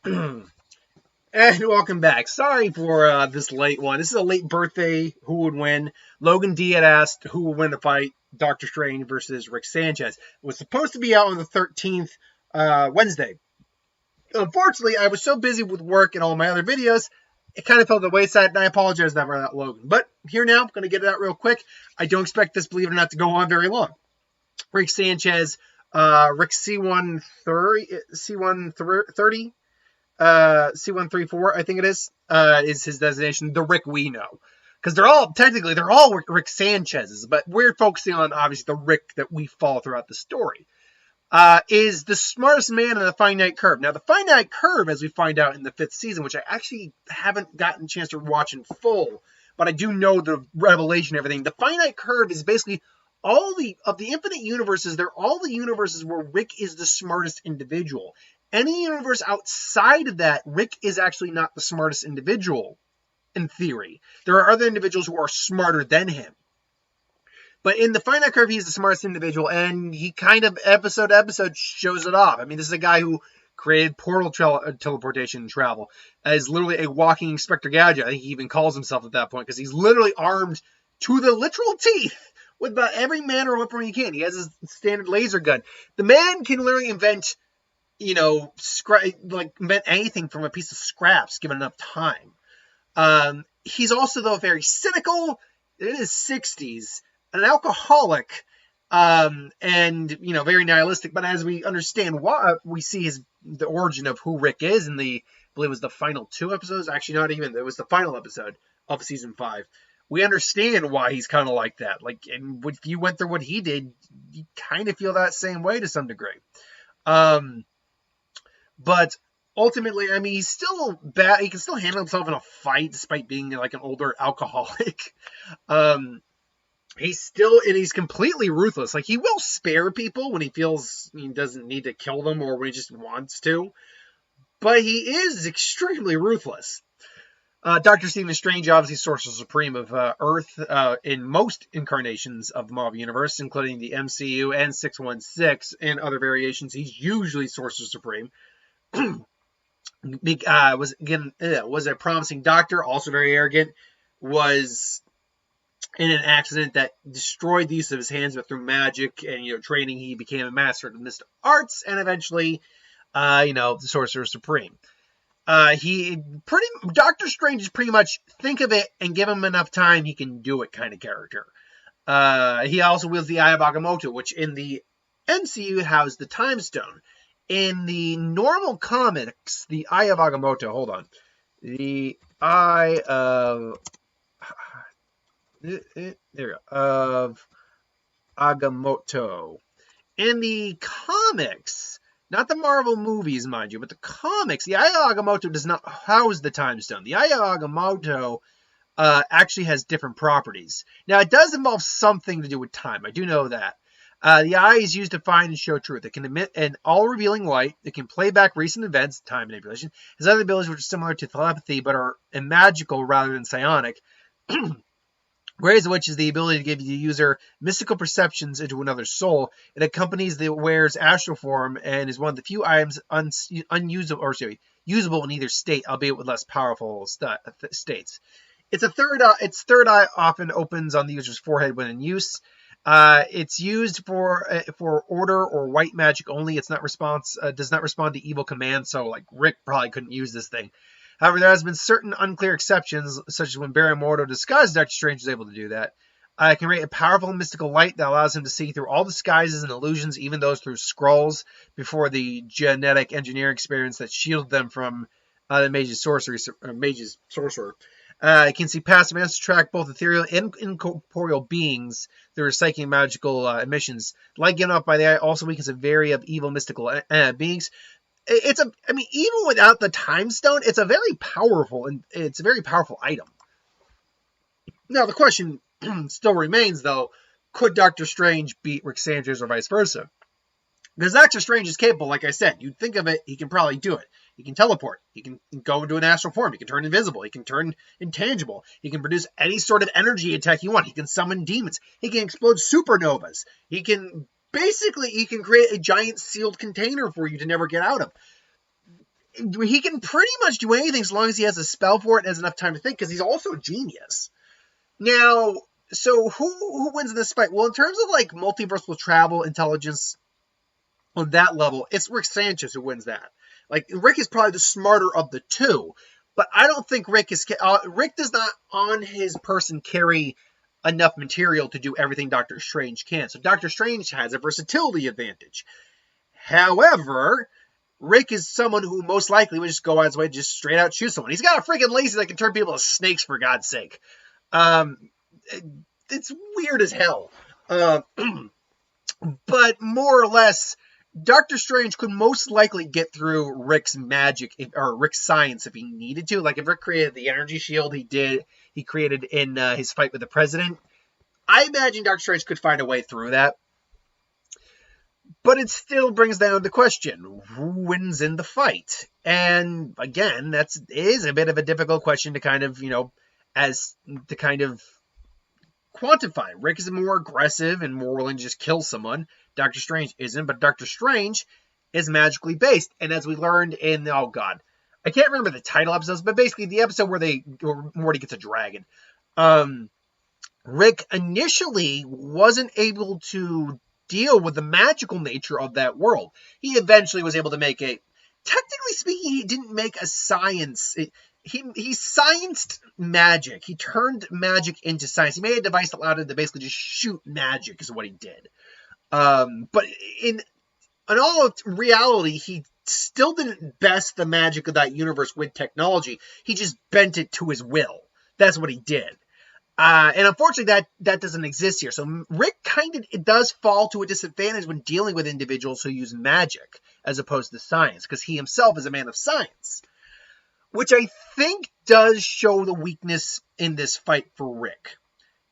And welcome back. Sorry for this late one. This is a late birthday. Who would win? Logan D had asked who would win the fight, Doctor Strange versus Rick Sanchez. It was supposed to be out on the 13th, Wednesday. Unfortunately, I was so busy with work and all my other videos, it kind of fell to the wayside, and I apologize for that, Logan. But here now, I'm going to get it out real quick. I don't expect this, believe it or not, to go on very long. Rick Sanchez, Rick C130, C130, C134, I think it is his designation, the Rick we know. Because they're all Rick Sanchez's, but we're focusing on, obviously, the Rick that we follow throughout the story. Is the smartest man in the finite curve. Now, the finite curve, as we find out in the 5th season, which I actually haven't gotten a chance to watch in full, but I do know the revelation and everything. The finite curve is basically all of the infinite universes. They're all the universes where Rick is the smartest individual. Any universe outside of that, Rick is actually not the smartest individual, in theory. There are other individuals who are smarter than him. But in the finite curve, he's the smartest individual, and he kind of, episode to episode, shows it off. I mean, this is a guy who created portal teleportation and travel, as literally a walking Inspector Gadget. I think he even calls himself at that point, because he's literally armed to the literal teeth with about every manner of weapon he can. He has his standard laser gun. The man can literally invent, invent anything from a piece of scraps, given enough time. He's also, though, very cynical, in his 60s, an alcoholic, and very nihilistic. But as we understand why, we see the origin of who Rick is in I believe it was the final 2 episodes. Actually, not even. It was the final episode of season 5. We understand why he's kind of like that. And if you went through what he did, you kind of feel that same way to some degree. But ultimately, I mean, he's still bad. He can still handle himself in a fight despite being like an older alcoholic. He's completely ruthless. Like, he will spare people when he feels he doesn't need to kill them or when he just wants to. But he is extremely ruthless. Dr. Stephen Strange, obviously Sorcerer Supreme of Earth in most incarnations of the Marvel Universe, including the MCU and 616 and other variations. He's usually Sorcerer Supreme. Was a promising doctor, also very arrogant, was in an accident that destroyed the use of his hands, but through magic and training, he became a master of the mystic arts, and eventually, the Sorcerer Supreme. Doctor Strange is pretty much, think of it and give him enough time, he can do it kind of character. He also wields the Eye of Agamotto, which in the MCU housed the Time Stone. In the normal comics, the Eye of Agamotto, hold on. The Eye of... There we go. Of Agamotto. In the comics, not the Marvel movies, mind you, but the comics, the Eye of Agamotto does not house the Time Stone. The Eye of Agamotto actually has different properties. Now, it does involve something to do with time. I do know that. The eye is used to find and show truth. It can emit an all-revealing light. It can play back recent events, time manipulation. It has other abilities which are similar to telepathy, but are magical rather than psionic. Greatest of which is the ability to give the user mystical perceptions into another's soul. It accompanies the wearer's astral form and is one of the few items usable in either state, albeit with less powerful states. Its third eye often opens on the user's forehead when in use. It's used for order or white magic only. Does not respond to evil commands. So, like, Rick probably couldn't use this thing. However, there has been certain unclear exceptions, such as when Barry Mordo disguised Doctor Strange was able to do that. It can create a powerful mystical light that allows him to see through all disguises and illusions, even those through scrolls, before the genetic engineering experience that shielded them from the mage's sorcerer. It can see past events to track both ethereal and incorporeal beings through psychic and magical emissions. Light given off by the eye also weakens a variety of evil mystical beings. Even without the Time Stone, it's a very powerful item. Now, the question still remains, though, could Doctor Strange beat Rick Sanchez or vice versa? Because Doctor Strange is capable, like I said. You'd think of it, he can probably do it. He can teleport. He can go into an astral form. He can turn invisible. He can turn intangible. He can produce any sort of energy attack you want. He can summon demons. He can explode supernovas. He can create a giant sealed container for you to never get out of. he can pretty much do anything as long as he has a spell for it and has enough time to think, because he's also a genius. Now, so who wins in this fight? Well, in terms of like multiversal travel, intelligence, on that level, it's Rick Sanchez who wins that. Like, Rick is probably the smarter of the two, but I don't think Rick does not on his person carry enough material to do everything Doctor Strange can. So Doctor Strange has a versatility advantage. However, Rick is someone who most likely would just go on his way to just straight out shoot someone. He's got a freaking laser that can turn people into snakes, for God's sake. It's weird as hell. But more or less, Doctor Strange could most likely get through Rick's magic or Rick's science if he needed to. Like if Rick created the energy shield he created in his fight with the president, I imagine Doctor Strange could find a way through that. But it still brings down the question, who wins in the fight? And again, that is a bit of a difficult question to kind of, quantify. Rick is more aggressive and more willing to just kill someone. Doctor Strange isn't, but Doctor Strange is magically based. And as we learned in, I can't remember the title episodes, but basically the episode where Morty gets a dragon. Rick initially wasn't able to deal with the magical nature of that world. He eventually was able to make technically speaking, he didn't make a science. He scienced magic. He turned magic into science. He made a device that allowed him to basically just shoot magic is what he did. But in all reality, he still didn't best the magic of that universe with technology. He just bent it to his will. That's what he did. And unfortunately, that doesn't exist here. So Rick it does fall to a disadvantage when dealing with individuals who use magic as opposed to science, because he himself is a man of science, which I think does show the weakness in this fight for Rick.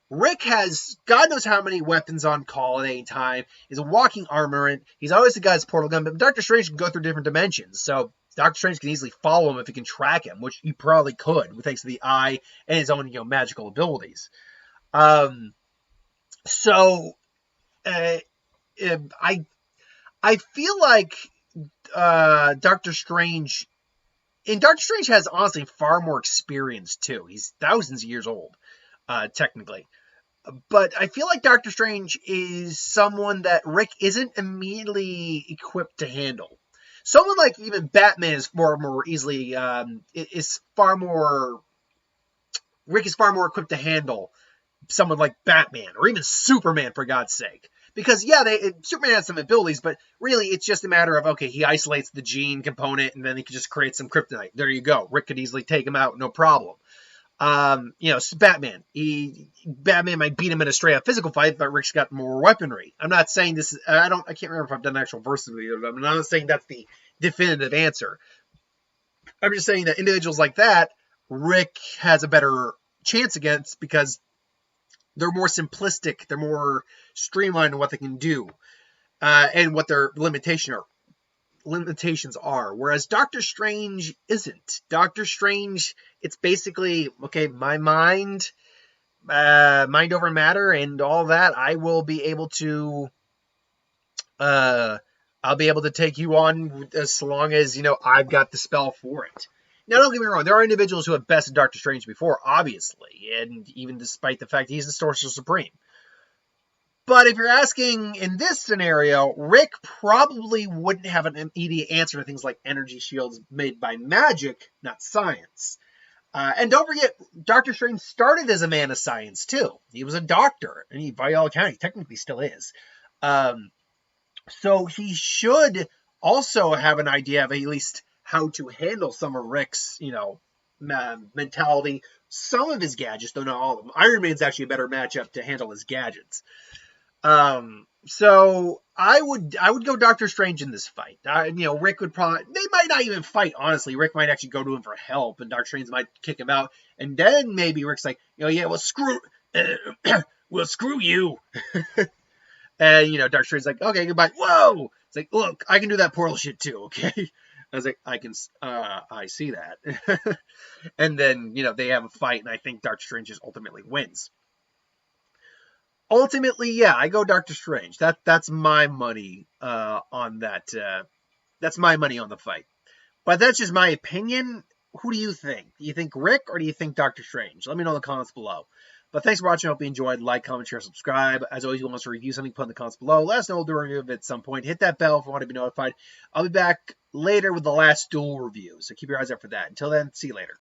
Rick has God knows how many weapons on call at any time. He's a walking armament. He's always the guy's portal gun, but Doctor Strange can go through different dimensions. So Doctor Strange can easily follow him if he can track him, which he probably could, thanks to the eye and his own magical abilities. I feel like Doctor Strange has honestly far more experience too. He's thousands of years old, technically. But I feel like Doctor Strange is someone that Rick isn't immediately equipped to handle. Someone like even Batman is far more easily, Rick is far more equipped to handle someone like Batman or even Superman, for God's sake. Because Superman has some abilities, but really it's just a matter of, okay, he isolates the gene component and then he can just create some kryptonite. There you go. Rick could easily take him out, no problem. Batman. Batman might beat him in a straight up physical fight, but Rick's got more weaponry. I'm not saying this is, I can't remember if I've done an actual versus video. I'm not saying that's the definitive answer. I'm just saying that individuals like that, Rick has a better chance against because they're more simplistic, they're more streamlined in what they can do, and what their limitations are, whereas Doctor Strange isn't. Doctor Strange, it's basically, okay, my mind over matter and all that, I will be able to, I'll be able to take you on as long as, I've got the spell for it. Now, don't get me wrong, there are individuals who have bested Doctor Strange before, obviously, and even despite the fact he's the Sorcerer Supreme. But if you're asking in this scenario, Rick probably wouldn't have an immediate answer to things like energy shields made by magic, not science. And don't forget, Doctor Strange started as a man of science, too. He was a doctor, and he, by all accounts, technically still is. So he should also have an idea of at least how to handle some of Rick's, mentality. Some of his gadgets, though not all of them. Iron Man's actually a better matchup to handle his gadgets. So I would go Doctor Strange in this fight. Rick would probably, they might not even fight, honestly. Rick might actually go to him for help, and Doctor Strange might kick him out. And then maybe Rick's like, screw you. And, Doctor Strange's like, okay, goodbye. Whoa! It's like, look, I can do that portal shit too, okay? I was like, I see that. And then, they have a fight, and I think Doctor Strange just ultimately wins. Ultimately, yeah, I go Doctor Strange. That's my money on that. That's my money on the fight. But that's just my opinion. Who do you think? Do you think Rick or do you think Doctor Strange? Let me know in the comments below. But thanks for watching. I hope you enjoyed. Like, comment, share, subscribe. As always, you want us to review something, put in the comments below. Let us know we'll do a review of it at some point. Hit that bell if you want to be notified. I'll be back later with the last duel review, so keep your eyes out for that. Until then, see you later.